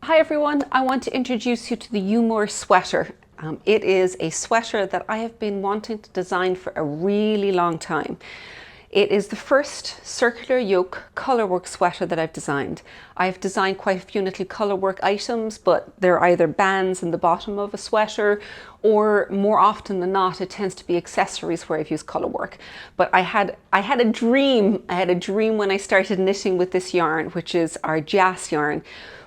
Hi everyone, I want to introduce you to the Yew Mor sweater. It is a sweater that I have been wanting to design for a really long time. It is the first circular yoke colourwork sweater that I've designed. I've designed quite a few little colourwork items, but they're either bands in the bottom of a sweater, or more often than not, it tends to be accessories where I've used colourwork. But I had a dream when I started knitting with this yarn, which is our jas yarn,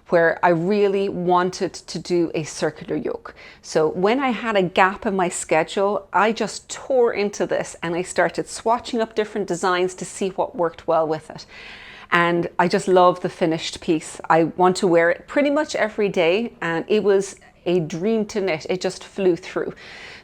where I really wanted to do a circular yoke. So when I had a gap in my schedule, I just tore into this and I started swatching up different designs to see what worked well with it. And I just love the finished piece. I want to wear it pretty much every day, and it was a dream to knit. It just flew through.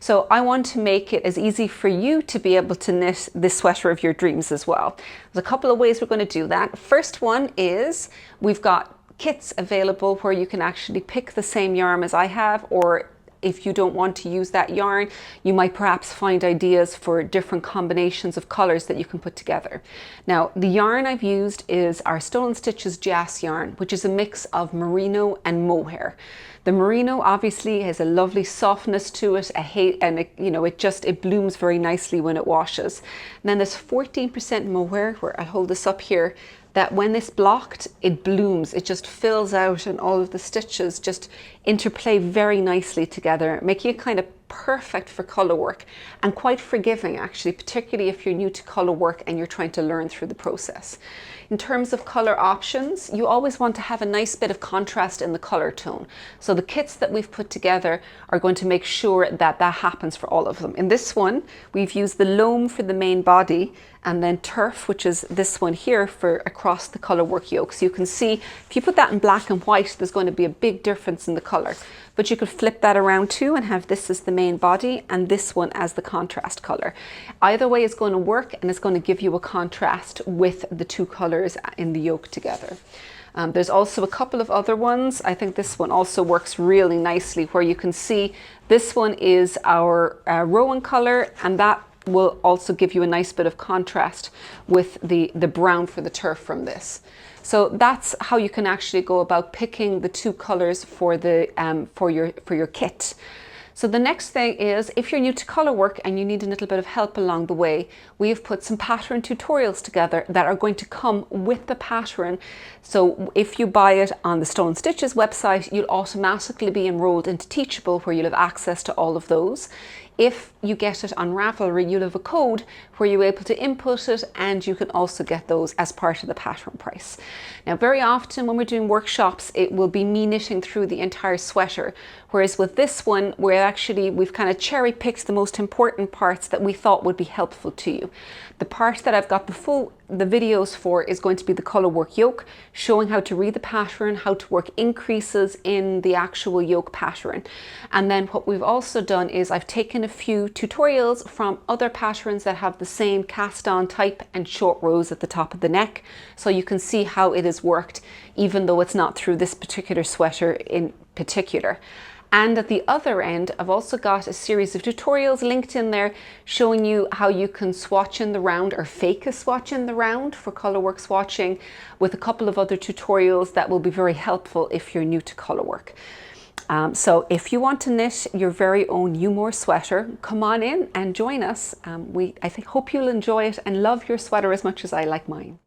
So I want to make it as easy for you to be able to knit this sweater of your dreams as well. There's a couple of ways we're going to do that. First one is we've got kits available where you can actually pick the same yarn as I have, or if you don't want to use that yarn, you might perhaps find ideas for different combinations of colors that you can put together. Now, the yarn I've used is our Stolen Stitches Jas yarn, which is a mix of merino and mohair. The merino obviously has a lovely softness to it, it blooms very nicely when it washes. And then there's 14% mohair, where I'll hold this up here, that when it's blocked, it blooms, it just fills out, and all of the stitches just interplay very nicely together, making it kind of perfect for colour work and quite forgiving actually, particularly if you're new to colour work and you're trying to learn through the process. In terms of colour options, you always want to have a nice bit of contrast in the colour tone. So the kits that we've put together are going to make sure that that happens for all of them. In this one, we've used the loam for the main body, and then turf, which is this one here, for across the Colourwork yoke. So you can see if you put that in black and white, there's going to be a big difference in the colour. But you could flip that around too and have this as the main body and this one as the contrast colour. Either way is going to work, and it's going to give you a contrast with the two colours in the yoke together. There's also a couple of other ones. I think this one also works really nicely, where you can see this one is our rowan colour, and that will also give you a nice bit of contrast with the brown for the turf from this. So that's how you can actually go about picking the two colors for the for your kit. So the next thing is, if you're new to colourwork and you need a little bit of help along the way, we have put some pattern tutorials together that are going to come with the pattern. So if you buy it on the Stolen Stitches website, you'll automatically be enrolled into Teachable, where you'll have access to all of those. If you get it on Ravelry, you'll have a code where you're able to input it, and you can also get those as part of the pattern price. Now, very often when we're doing workshops, it will be me knitting through the entire sweater, whereas with this one, we've kind of cherry picked the most important parts that we thought would be helpful to you. The part that I've got the videos for is going to be the Colourwork yoke, showing how to read the pattern, how to work increases in the actual yoke pattern. And then what we've also done is I've taken a few tutorials from other patterns that have the same cast on type and short rows at the top of the neck, so you can see how it has worked, even though it's not through this particular sweater in particular. And at the other end, I've also got a series of tutorials linked in there showing you how you can swatch in the round, or fake a swatch in the round for colourwork swatching, with a couple of other tutorials that will be very helpful if you're new to colourwork. So if you want to knit your very own Yew Mor sweater, come on in and join us. Hope you'll enjoy it and love your sweater as much as I like mine.